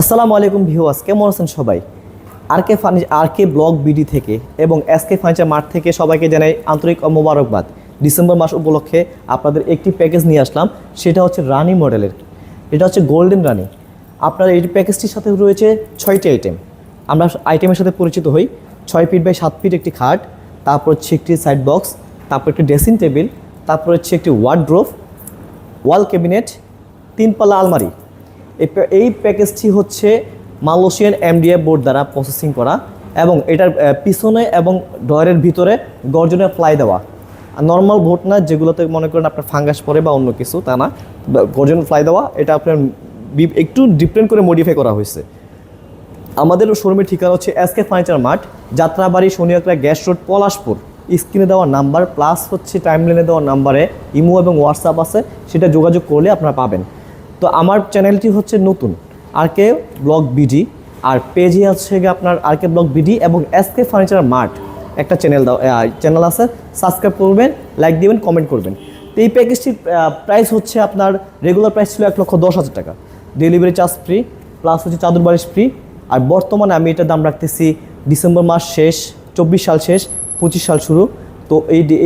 আসসালামু আলাইকুম ভিউয়ার্স, কেমন আছেন সবাই? আর কে ব্লগ বিডি থেকে এবং এসকে ফার্নিচার মার্ট থেকে সবাইকে জানাই আন্তরিক ও মোবারকবাদ। ডিসেম্বর মাস উপলক্ষে আপনাদের একটি প্যাকেজ নিয়ে আসলাম, সেটা হচ্ছে রানি মডেলের। এটা হচ্ছে গোল্ডেন রানি। আপনার এই প্যাকেজটির সাথে রয়েছে 6টি আইটেম। আমরা আইটেমের সাথে পরিচিত হই। 6 ফিট বাই 7 ফিট একটি খাট, তারপর হচ্ছে একটি সাইড বক্স, তারপর একটি ড্রেসিং টেবিল, তারপর হচ্ছে একটি ওয়ার্ডরোব, ওয়াল ক্যাবিনেট, 3 পাল্লা আলমারি। এই প্যাকেজটি হচ্ছে মালয়েশিয়ান এমডিএফ বোর্ড দ্বারা প্রসেসিং করা এবং এটার পিছনে এবং ডয়ারের ভিতরে গর্জনের প্লাই দেওয়া। নর্মাল বোর্ড না, যেগুলোতে মনে করেন আপনার ফাঙ্গাস পড়ে বা অন্য কিছু, তা না, গর্জন প্লাই দেওয়া। এটা আপনার একটু ডিফারেন্ট করে মডিফাই করা হয়েছে। আমাদের শোরুমের ঠিকানা হচ্ছে SK furniture mart, Jatrabari, Shanir Akhra, gas road, Palashpur. স্ক্রিনে দেওয়া নাম্বার প্লাস হচ্ছে টাইমলাইনে দেওয়া নাম্বারে ইমো এবং হোয়াটসঅ্যাপ আছে, সেটা যোগাযোগ করলে আপনারা পাবেন। তো আমার চ্যানেলটি হচ্ছে নতুন আর কে ব্লগ বিডি, আর পেজে হচ্ছে আপনার আর কে ব্লগ বিডি এবং এসকে ফার্নিচার মার্ট একটা চ্যানেল আছে। সাবস্ক্রাইব করবেন, লাইক দিবেন, কমেন্ট করবেন। তো এই প্যাকেজটির প্রাইস হচ্ছে আপনার রেগুলার প্রাইস ছিল 1,10,000 টাকা, ডেলিভারি চার্জ ফ্রি, প্লাস হচ্ছে চাদর বালিশ ফ্রি। আর বর্তমানে আমি এটার দাম রাখতেছি ডিসেম্বর মাস শেষ, 24 সাল শেষ, 25 সাল শুরু। তো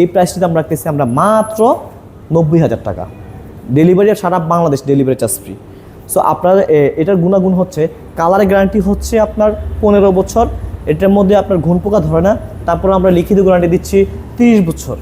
এই প্রাইসটির দাম রাখতেছি আমরা মাত্র 90,000 টাকা, ডেলিভারি সারা Bangladesh delivery charge free. So আপনার এটার গুণাগুণ হচ্ছে কালারের গ্যারান্টি হচ্ছে আপনার 15 বছর, এটার মধ্যে আপনার ঘুণ পোকা ধরে না। তারপর আমরা লিখিত গ্যারান্টি দিচ্ছি 30 বছর।